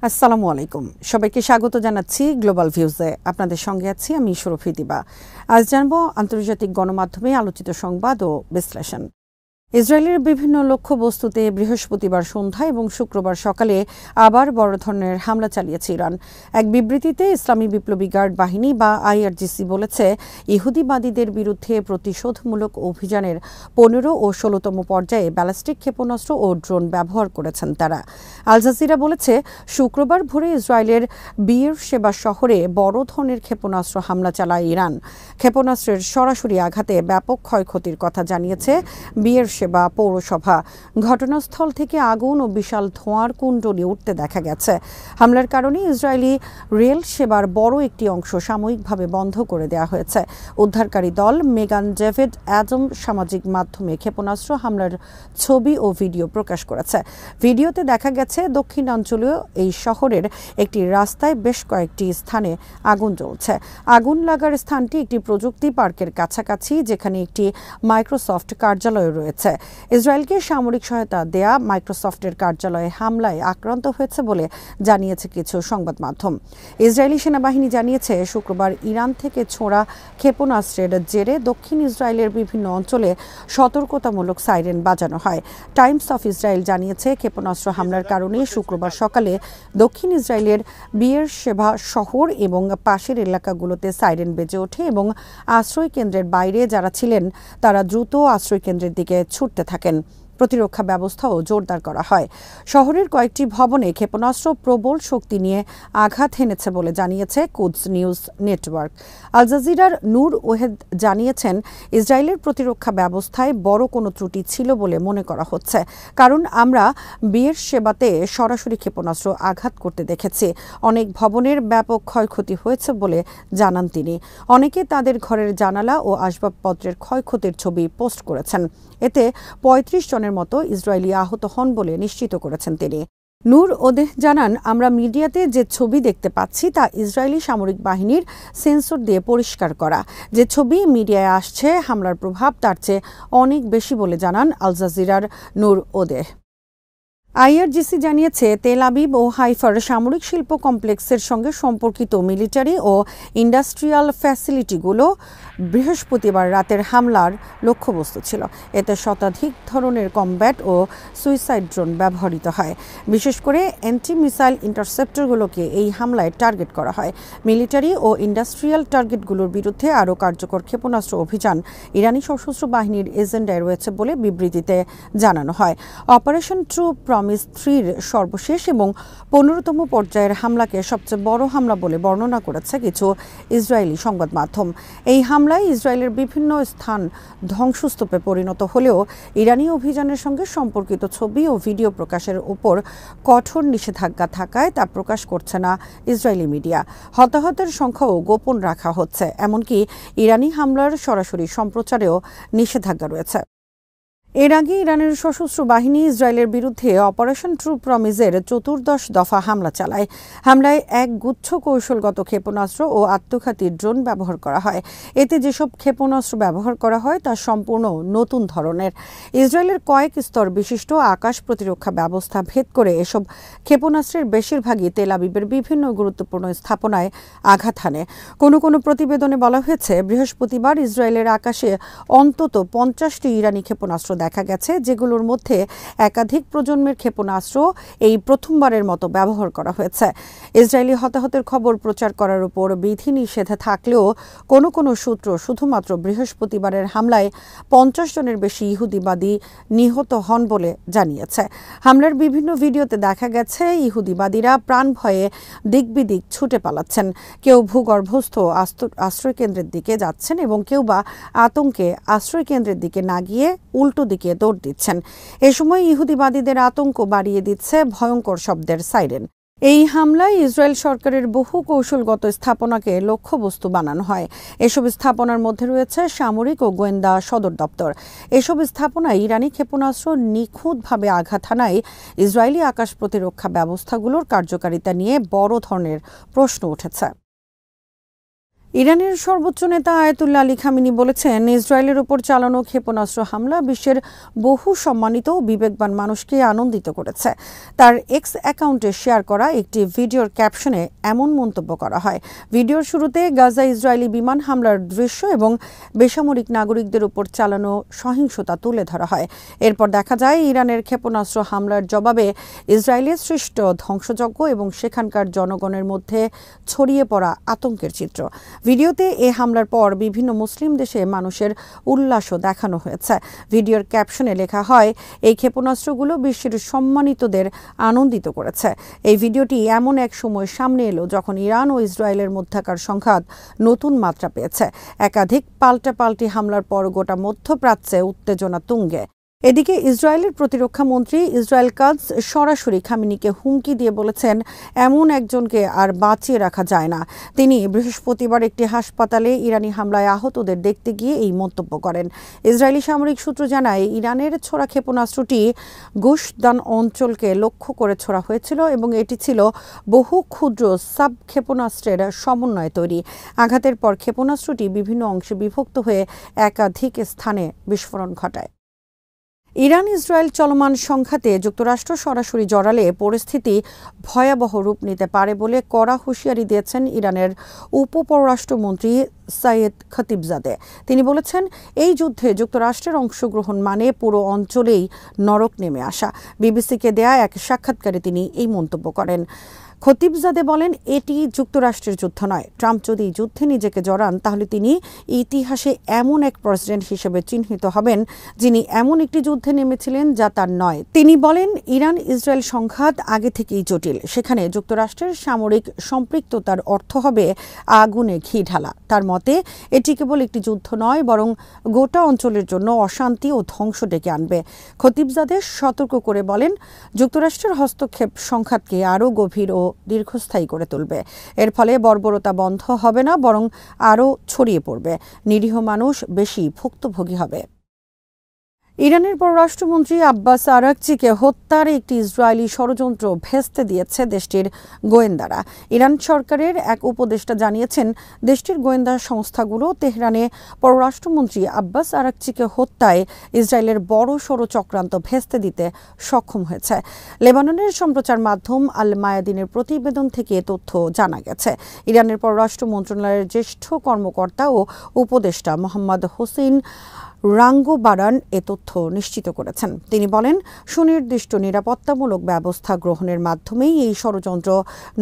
আসসালামু আলাইকুম, সবাইকে স্বাগত জানাচ্ছি গ্লোবাল ভিউজে। আপনাদের সঙ্গে আছি আমি শরফি দিবা। আজ জানব আন্তর্জাতিক গণমাধ্যমে আলোচিত সংবাদ ও বিশ্লেষণ। ইসরায়েলের বিভিন্ন লক্ষ্যবস্তুতে বৃহস্পতিবার সন্ধ্যা এবং শুক্রবার সকালে আবার বড় ধরনের হামলা চালিয়েছে ইরান। এক বিবৃতিতে ইসলামী বিপ্লবী গার্ড বাহিনী বা আইআরজিসি বলেছে, ইহুদিবাদীদের বিরুদ্ধে প্রতিশোধমূলক অভিযানের ১৫ ও ১৬তম পর্যায়ে ব্যালিস্টিক ক্ষেপণাস্ত্র ও ড্রোন ব্যবহার করেছেন তারা। আল জাজিরা বলেছে, শুক্রবার ভোরে ইসরায়েলের বিয়ের সেবা শহরে বড় ধরনের ক্ষেপণাস্ত্র হামলা চালায় ইরান। ক্ষেপণাস্ত্রের সরাসরি আঘাতে ব্যাপক ক্ষয়ক্ষতির কথা জানিয়েছে বিয়ের সেবা পৌরসভা। ঘটনাস্থল থেকে আগুন ও বিশাল ধোঁয়ার কুণ্ডলী উঠতে দেখা গেছে। হামলার কারণে ইসরায়েলি রেল সেবার বড় একটি অংশ সাময়িকভাবে বন্ধ করে দেওয়া হয়েছে। উদ্ধারকারী দল মেগান ডেভিড অ্যাডম সামাজিক মাধ্যমে ক্ষেপণাস্ত্র হামলার ছবি ও ভিডিও প্রকাশ করেছে। ভিডিওতে দেখা গেছে দক্ষিণাঞ্চলীয় এই শহরের একটি রাস্তায় বেশ কয়েকটি স্থানে আগুন জ্বলছে। আগুন লাগার স্থানটি একটি প্রযুক্তি পার্কের কাছাকাছি, যেখানে একটি মাইক্রোসফট কার্যালয় রয়েছে। ইসরায়েলকে সামরিক সহায়তা দেয়া মাইক্রোসফটের কার্যালয়ে হামলায় আক্রান্ত হয়েছে বলে জানিয়েছে কিছু সংবাদ মাধ্যম। ইসরায়েলি সেনাবাহিনী জানিয়েছে, শুক্রবার ইরান থেকে ছোড়া ক্ষেপণাস্ত্রের জেরে দক্ষিণ ইসরায়েলের বিভিন্ন অঞ্চলে সতর্কতামূলক সাইরেন বাজানো হয়। টাইমস অফ ইসরায়েল জানিয়েছে, ক্ষেপণাস্ত্র হামলার কারণে শুক্রবার সকালে দক্ষিণ ইসরায়েলের বিয়ের সেবা শহর এবং পাশের এলাকাগুলোতে সাইরেন বেজে ওঠে এবং আশ্রয় কেন্দ্রের বাইরে যারা ছিলেন তারা দ্রুত আশ্রয় কেন্দ্রের দিকে ছুটতে থাকেন। প্রতিরক্ষা ব্যবস্থাও জোরদার করা হয়। শহরের কয়েকটি ভবনে ক্ষেপণাস্ত্র প্রবল শক্তি নিয়ে আঘাত হেনেছে বলে জানিয়েছে কুদস নিউজ নেটওয়ার্ক। আল জাজিরার নূর ওয়েদ জানিয়েছেন, ইসরায়েলের প্রতিরক্ষা ব্যবস্থায় বড় কোনো ত্রুটি ছিল বলে মনে করা হচ্ছে, কারণ আমরা বিয়ের সেবাতে সরাসরি ক্ষেপণাস্ত্র আঘাত করতে দেখেছি। অনেক ভবনের ব্যাপক ক্ষয়ক্ষতি হয়েছে বলে জানান তিনি। অনেকে তাদের ঘরের জানালা ও আসবাবপত্রের ক্ষয়ক্ষতির ছবি পোস্ট করেছেন। এতে ৩৫ জনের মতো ইসরায়েলি আহত হন বলে নিশ্চিত করেছেন তিনি। নূর ওদেহ জানান, আমরা মিডিয়াতে যে ছবি দেখতে পাচ্ছি তা ইসরায়েলি সামরিক বাহিনীর সেন্সর দিয়ে পরিষ্কার করা। যে ছবি মিডিয়ায় আসছে, হামলার প্রভাব তার চেয়ে অনেক বেশি বলে জানান আল জাজিরার নূর ওদেহ। আইআরজিসি জানিয়েছে, তেল আবিব ও হাইফার সামরিক শিল্প কমপ্লেক্সের সঙ্গে সম্পর্কিত মিলিটারি ও ইন্ডাস্ট্রিয়াল ফ্যাসিলিটিগুলো বৃহস্পতিবার রাতের হামলার লক্ষ্যবস্তু ছিল। এতে শতাধিক ধরনের কমব্যাট ও সুইসাইড ড্রোন ব্যবহৃত হয়। বিশেষ করে অ্যান্টি মিসাইল ইন্টারসেপ্টরগুলোকে এই হামলায় টার্গেট করা হয়। মিলিটারি ও ইন্ডাস্ট্রিয়াল টার্গেটগুলোর বিরুদ্ধে আরও কার্যকর ক্ষেপণাস্ত্র অভিযান ইরানি সশস্ত্র বাহিনীর এজেন্ডায় রয়েছে বলে বিবৃতিতে জানানো হয়। অপারেশন ট্রু প্রমিস 3-র সর্বশেষ এবং ১৫তম পর্যায়ের হামলাকে সবচেয়ে বড় হামলা বলে বর্ণনা করেছে কিছু ইসরায়েলি সংবাদ মাধ্যম। এই হামলায় ইসরায়েলের বিভিন্ন স্থান ধ্বংসস্তূপে পরিণত হলেও ইরানি অভিযানের সঙ্গে সম্পর্কিত ছবি ও ভিডিও প্রকাশের উপর কঠোর নিষেধাজ্ঞা থাকায় তা প্রকাশ করছে না ইসরায়েলি মিডিয়া। হতাহতের সংখ্যাও গোপন রাখা হচ্ছে, এমনকি ইরানি হামলার সরাসরি সম্প্রচারেও নিষেধাজ্ঞা রয়েছে। এর আগে ইরানের সশস্ত্র বাহিনী ইসরায়েলের বিরুদ্ধে অপারেশন ট্রু প্রমিসের ১৪ দফা হামলা চালায়। হামলায় এক গুচ্ছ কৌশলগত ক্ষেপণাস্ত্র ও আত্মঘাতী ড্রোন ব্যবহার করা হয়। এতে যেসব ক্ষেপণাস্ত্র ব্যবহার করা হয় তা সম্পূর্ণ নতুন ধরনের। ইসরায়েলের কয়েক স্তর বিশিষ্ট আকাশ প্রতিরক্ষা ব্যবস্থা ভেদ করে এসব ক্ষেপণাস্ত্রের বেশিরভাগই তেল আবিবের বিভিন্ন গুরুত্বপূর্ণ স্থাপনায় আঘাত হানে। কোনো কোনো প্রতিবেদনে বলা হয়েছে, বৃহস্পতিবার ইসরায়েলের আকাশে অন্তত ৫০টি ইরানি ক্ষেপণাস্ত্র দেখা গেছে, যেগুলোর মধ্যে একাধিক প্রজন্মের ক্ষেপণাস্ত্র এই প্রথমবারের মতো ব্যবহার করা হয়েছে। ইসরায়েলি হতাহতের খবর প্রচার করার উপর বিধিনিষেধ থাকলেও কোনো কোনো সূত্র শুধুমাত্র বৃহস্পতিবারের হামলায় ৫০ জনের বেশি ইহুদিবাদী নিহত হন বলে জানিয়েছে। হামলার বিভিন্ন ভিডিওতে দেখা গেছে ইহুদিবাদীরা প্রাণ ভয়ে দিকবিদিক ছুটে পালাচ্ছেন। কেউ ভূগর্ভস্থ আশ্রয়কেন্দ্রের দিকে যাচ্ছেন এবং কেউ বা আতঙ্কে আশ্রয়কেন্দ্রের দিকে না গিয়ে উল্টো দিকে দৌড় দিচ্ছেন। এ সময় ইহুদিবাদীদের আতঙ্ক বাড়িয়ে দিচ্ছে ভয়ঙ্কর শব্দের সাইরেন। এই হামলায় ইসরায়েল সরকারের বহু কৌশলগত স্থাপনাকে লক্ষ্যবস্তু বানানো হয়। এসব স্থাপনার মধ্যে রয়েছে সামরিক ও গোয়েন্দা সদর দপ্তর। এসব স্থাপনায় ইরানি ক্ষেপণাস্ত্র নিখুঁতভাবে আঘাত হানায় ইসরায়েলি আকাশ প্রতিরক্ষা ব্যবস্থাগুলোর কার্যকারিতা নিয়ে বড় ধরনের প্রশ্ন উঠেছে। ইরানের সর্বোচ্চ নেতা আয়াতুল্লাহ আলী খামেনি বলেছেন, ইসরায়েলের ওপর চালানো ক্ষেপণাস্ত্র হামলা বিশ্বের বহু সম্মানিত ও বিবেকবান মানুষকে আনন্দিত করেছে। তার এক্স অ্যাকাউন্টে শেয়ার করা একটি ভিডিওর ক্যাপশনে এমন মন্তব্য করা হয়। ভিডিওর শুরুতে গাজা ইসরায়েলি বিমান হামলার দৃশ্য এবং বেসামরিক নাগরিকদের উপর চালানো সহিংসতা তুলে ধরা হয়। এরপর দেখা যায় ইরানের ক্ষেপণাস্ত্র হামলার জবাবে ইসরায়েলের সৃষ্ট ধ্বংসযজ্ঞ এবং সেখানকার জনগণের মধ্যে ছড়িয়ে পড়া আতঙ্কের চিত্র। ভিডিওতে এ হামলার পর বিভিন্ন মুসলিম দেশে মানুষের উল্লাসও দেখানো হয়েছে। ভিডিওর ক্যাপশনে লেখা হয়, এই ক্ষেপণাস্ত্রগুলো বিশ্বের সম্মানিতদের আনন্দিত করেছে। এই ভিডিওটি এমন এক সময় সামনে এলো যখন ইরান ও ইসরায়েলের মধ্যকার সংঘাত নতুন মাত্রা পেয়েছে। একাধিক পাল্টাপাল্টি হামলার পর গোটা মধ্যপ্রাচ্যে উত্তেজনা তুঙ্গে। এদিকে ইসরায়েলের প্রতিরক্ষা মন্ত্রী ইসরায়েল কাটজ সরাসরি খামেনিকে হুমকি দিয়ে বলেছেন, এমন একজনকে আর বাঁচিয়ে রাখা যায় না। তিনি বৃহস্পতিবার একটি হাসপাতালে ইরানি হামলায় আহতদের দেখতে গিয়ে এই মন্তব্য করেন। ইসরায়েলি সামরিক সূত্র জানায়, ইরানের ছোড়া ক্ষেপণাস্ত্রটি গুশ দান অঞ্চলকে লক্ষ্য করে ছোড়া হয়েছিল এবং এটি ছিল বহু ক্ষুদ্র সাব ক্ষেপণাস্ত্রের সমন্বয়ে তৈরি। আঘাতের পর ক্ষেপণাস্ত্রটি বিভিন্ন অংশে বিভক্ত হয়ে একাধিক স্থানে বিস্ফোরণ ঘটায়। ইরান ইসরায়েল চলমান সংঘাতে যুক্তরাষ্ট্র সরাসরি জড়ালে পরিস্থিতি ভয়াবহ রূপ নিতে পারে বলে কড়া হুঁশিয়ারি দিয়েছেন ইরানের উপপররাষ্ট্রমন্ত্রী সাইয়েদ খতিবজাদে। তিনি বলেছেন, এই যুদ্ধে যুক্তরাষ্ট্রের অংশগ্রহণ মানে পুরো অঞ্চলেই নরক নেমে আসা। বিবিসিকে দেয়া এক সাক্ষাৎকারে তিনি এই মন্তব্য করেন। খতিবজাদে বলেন, এটি যুক্তরাষ্ট্রের যুদ্ধ নয়। ট্রাম্প যদি যুদ্ধে নিজেকে জড়ান তাহলে তিনি ইতিহাসে এমন এক প্রেসিডেন্ট হিসেবে চিহ্নিত হবেন যিনি এমন একটি যুদ্ধে নেমেছিলেন যা তার নয়। তিনি বলেন, ইরান ইসরায়েল সংঘাত আগে থেকেই জটিল। সেখানে যুক্তরাষ্ট্রের সামরিক সম্পৃক্ততার অর্থ হবে আগুনে ঘি ঢালা। তার মতে এটি কেবল একটি যুদ্ধ নয়, বরং গোটা অঞ্চলের জন্য অশান্তি ও ধ্বংস ডেকে আনবে। খতিবজাদে সতর্ক করে বলেন, যুক্তরাষ্ট্রের হস্তক্ষেপ সংঘাতকে আরও গভীর ও দীর্ঘস্থায়ী করে তুলবে। এর ফলে বর্বরতা বন্ধ হবে না, বরং আরও ছড়িয়ে পড়বে। নিরীহ মানুষ বেশি ভুক্তভোগী হবে। ইরানের পররাষ্ট্রমন্ত্রী আব্বাস আরাকচিকে হত্যার একটি ইসরায়েলি ষড়যন্ত্র ভেস্তে দিয়েছে দেশটির গোয়েন্দারা। ইরান সরকারের এক উপদেষ্টা জানিয়েছেন, দেশটির গোয়েন্দা সংস্থাগুলো তেহরানে পররাষ্ট্রমন্ত্রী আব্বাস আরাকচিকে হত্যায় ইসরায়েলের বড়সড় চক্রান্ত ভেস্তে দিতে সক্ষম হয়েছে। লেবাননের সম্প্রচার মাধ্যম আল মায়াদিনের প্রতিবেদন থেকে তথ্য জানা গেছে। ইরানের পররাষ্ট্র মন্ত্রণালয়ের জ্যেষ্ঠ কর্মকর্তা ও উপদেষ্টা মোহাম্মদ হোসেন রাঙ্গোবারান এ তথ্য নিশ্চিত করেছেন। তিনি বলেন, সুনির্দিষ্ট নিরাপত্তামূলক ব্যবস্থা গ্রহণের মাধ্যমেই এই ষড়যন্ত্র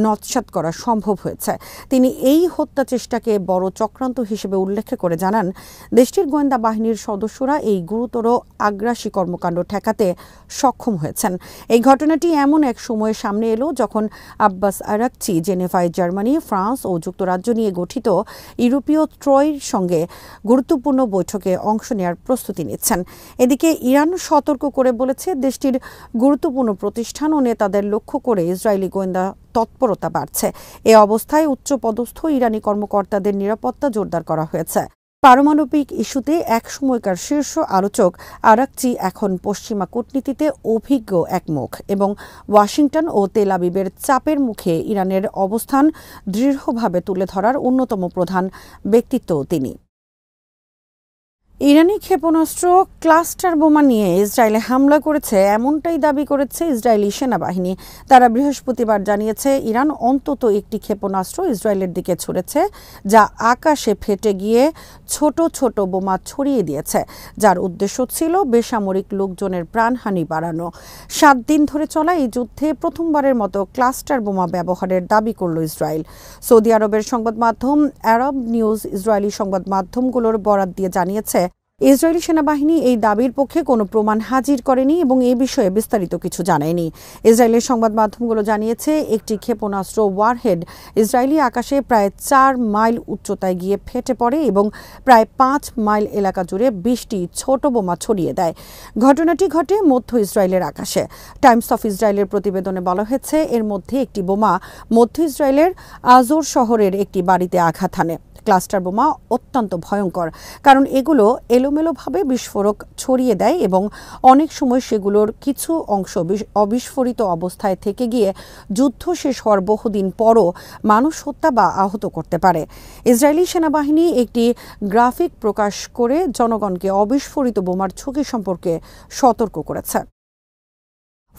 নস্যাৎ করা সম্ভব হয়েছে। তিনি এই হত্যা চেষ্টাকে বড় চক্রান্ত হিসেবে উল্লেখ করে জানান, দেশটির গোয়েন্দা বাহিনীর সদস্যরা এই গুরুতর আগ্রাসী কর্মকাণ্ড ঠেকাতে সক্ষম হয়েছেন। এই ঘটনাটি এমন এক সময়ে সামনে এলো যখন আব্বাস আরাকচি জেনেভায় জার্মানি, ফ্রান্স ও যুক্তরাজ্য নিয়ে গঠিত ইউরোপীয় ত্রয়ীর সঙ্গে গুরুত্বপূর্ণ বৈঠকে অংশ নেওয়ার প্রস্তুতি নিচ্ছেন। এদিকে ইরান সতর্ক করে বলেছে, দেশটির গুরুত্বপূর্ণ প্রতিষ্ঠান ও নেতাদের লক্ষ্য করে ইসরায়েলি গোয়েন্দা তৎপরতা বাড়ছে। এ অবস্থায় উচ্চপদস্থ ইরানি কর্মকর্তাদের নিরাপত্তা জোরদার করা হয়েছে। পারমাণবিক ইস্যুতে এক সময়কার শীর্ষ আলোচক আরাকচি এখন পশ্চিমা কূটনীতিতে অভিজ্ঞ এক মুখ এবং ওয়াশিংটন ও তেল আবিবের চাপের মুখে ইরানের অবস্থান দৃঢ়ভাবে তুলে ধরার অন্যতম প্রধান ব্যক্তিত্ব তিনি। ইরানি ক্ষেপণাস্ত্র ক্লাস্টার বোমা নিয়ে ইসরায়েলে হামলা করেছে এমনটাই দাবি করেছে ইসরায়েলি সেনাবাহিনী। তারা বৃহস্পতিবার জানিয়েছে, ইরান অন্তত একটি ক্ষেপণাস্ত্র ইসরায়েলের দিকে ছুড়েছে যা আকাশে ফেটে গিয়ে ছোট ছোট বোমা ছড়িয়ে দিয়েছে, যার উদ্দেশ্য ছিল বেসামরিক লোকজনের প্রাণহানি বাড়ানো। 7 দিন ধরে চলা এই যুদ্ধে প্রথমবারের মতো ক্লাস্টার বোমা ব্যবহারের দাবি করল ইসরায়েল। সৌদি আরবের সংবাদ মাধ্যম আরব নিউজ ইসরায়েলি সংবাদ মাধ্যমগুলোর বরাত দিয়ে জানিয়েছে, ইসরায়েলি সেনাবাহিনী এই দাবির পক্ষে কোনো প্রমাণ হাজির করেনি এবং এ বিষয়ে বিস্তারিত কিছু জানায়নি। ইসরায়েলের সংবাদ মাধ্যমগুলো জানিয়েছে, একটি ক্ষেপণাস্ত্র ওয়ারহেড ইসরায়েলি আকাশে প্রায় 4 মাইল উচ্চতায় গিয়ে ফেটে পড়ে এবং প্রায় 5 মাইল এলাকা জুড়ে 20টি ছোট বোমা ছড়িয়ে দেয়। ঘটনাটি ঘটে মধ্য ইসরায়েলের আকাশে। টাইমস অফ ইসরায়েলের প্রতিবেদনে বলা হয়েছে, এর মধ্যে একটি বোমা মধ্য ইসরায়েলের আজোর শহরের একটি বাড়িতে আঘাত হানে। ক্লাস্টার বোমা অত্যন্ত ভয়ঙ্কর, কারণ এগুলো এলোমেলোভাবে বিস্ফোরক ছড়িয়ে দেয় এবং অনেক সময় সেগুলোর কিছু অংশ অবিস্ফোরিত অবস্থায় থেকে গিয়ে যুদ্ধ শেষ হওয়ার বহুদিন পরও মানুষ হত্যা বা আহত করতে পারে। ইসরায়েলি সেনাবাহিনী একটি গ্রাফিক প্রকাশ করে জনগণকে অবিস্ফোরিত বোমার ঝুঁকি সম্পর্কে সতর্ক করেছে।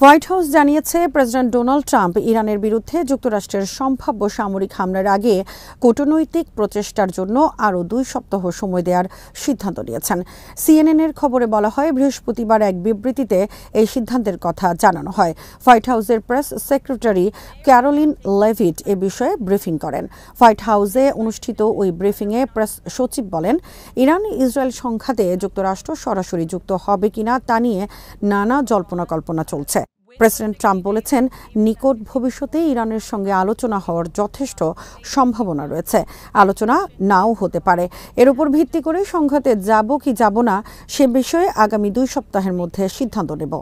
হোয়াইট হাউস জানিয়েছে প্রেসিডেন্ট ডোনাল্ড ট্রাম্প ইরানের বিরুদ্ধে যুক্তরাষ্ট্রের সম্ভাব্য সামরিক হামলার আগে কূটনৈতিক প্রচেষ্টার জন্য আরও 2 সপ্তাহ সময় দেওয়ার সিদ্ধান্ত নিয়েছেন। সিএনএনের খবরে বলা হয়, বৃহস্পতিবার এক বিবৃতিতে এই সিদ্ধান্তের কথা জানানো হয়। হোয়াইট হাউসের প্রেস সেক্রেটারি ক্যারোলিন লেভিট এ বিষয়ে ব্রিফিং করেন। হোয়াইট হাউসে অনুষ্ঠিত ওই ব্রিফিংয়ে প্রেস সচিব বলেন, ইরান ইসরায়েল সংঘাতে যুক্তরাষ্ট্র সরাসরি যুক্ত হবে কিনা তা নিয়ে নানা জল্পনা কল্পনা চলছে। প্রেসিডেন্ট ট্রাম্প বলেছেন, নিকট ভবিষ্যতে ইরানের সঙ্গে আলোচনা হওয়ার যথেষ্ট সম্ভাবনা রয়েছে। আলোচনা নাও হতে পারে। এর উপর ভিত্তি করে সংঘাতে যাব কি যাব না সে বিষয়ে আগামী 2 সপ্তাহের মধ্যে সিদ্ধান্ত নেব।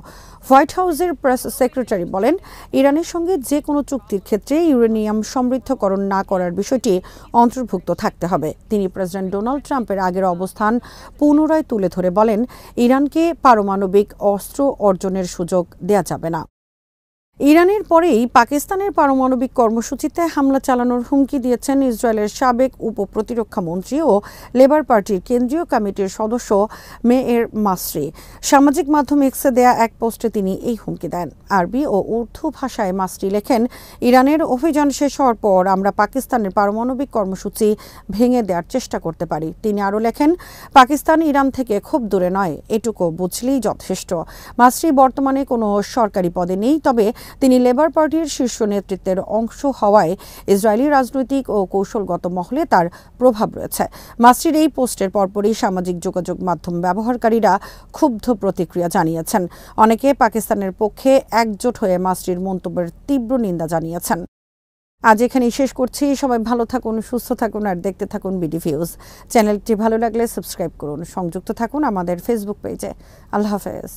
হোয়াইট হাউসের প্রেস সেক্রেটারি বলেন, ইরানের সঙ্গে যে কোনো চুক্তির ক্ষেত্রে ইউরেনিয়াম সমৃদ্ধকরণ না করার বিষয়টি অন্তর্ভুক্ত থাকতে হবে। তিনি প্রেসিডেন্ট ডোনাল্ড ট্রাম্পের আগের অবস্থান পুনরায় তুলে ধরে বলেন, ইরানকে পারমাণবিক অস্ত্র অর্জনের সুযোগ দেয়া যাবে না। ইরানের পরেই পাকিস্তানের পারমাণবিক কর্মসূচিতে হামলা চালানোর হুমকি দিয়েছেন ইসরায়েলের সাবেক উপপ্রতিরক্ষা মন্ত্রী ও লেবার পার্টির কেন্দ্রীয় কমিটির সদস্য মেয়ের মাসরি। সামাজিক মাধ্যম এক্সে দেয়া এক পোস্টে তিনি এই হুমকি দেন। আরবি ও উর্দু ভাষায় মাসরি লেখেন, ইরানের অভিযান শেষ হওয়ার পর আমরা পাকিস্তানের পারমাণবিক কর্মসূচি ভেঙে দেওয়ার চেষ্টা করতে পারি। তিনি আরও লেখেন, পাকিস্তান ইরান থেকে খুব দূরে নয়, এটুকু বুঝলেই যথেষ্ট। মাসরি বর্তমানে কোনো সরকারি পদে নেই, তবে তিনি লেবার পার্টির শীর্ষ নেতৃত্বের অংশ হওয়ায় ইসরায়েলি রাজনৈতিক ও কৌশলগত মহলে তার প্রভাব রয়েছে। মাসরির এই পোস্টের পরপরই সামাজিক যোগাযোগ মাধ্যম ব্যবহারকারীরা ক্ষুব্ধ প্রতিক্রিয়া জানিয়েছেন। অনেকে পাকিস্তানের পক্ষে একজোট হয়ে মাসরির মন্তব্যের তীব্র নিন্দা জানিয়েছেন। আজ এখানেই শেষ করছি। সবাই ভালো থাকুন, সুস্থ থাকুন আর দেখতে থাকুন বিডি ভিউজ। চ্যানেলটি ভালো লাগলে সাবস্ক্রাইব করুন, সংযুক্ত থাকুন আমাদের ফেসবুক পেজে। আল্লাহ হাফেজ।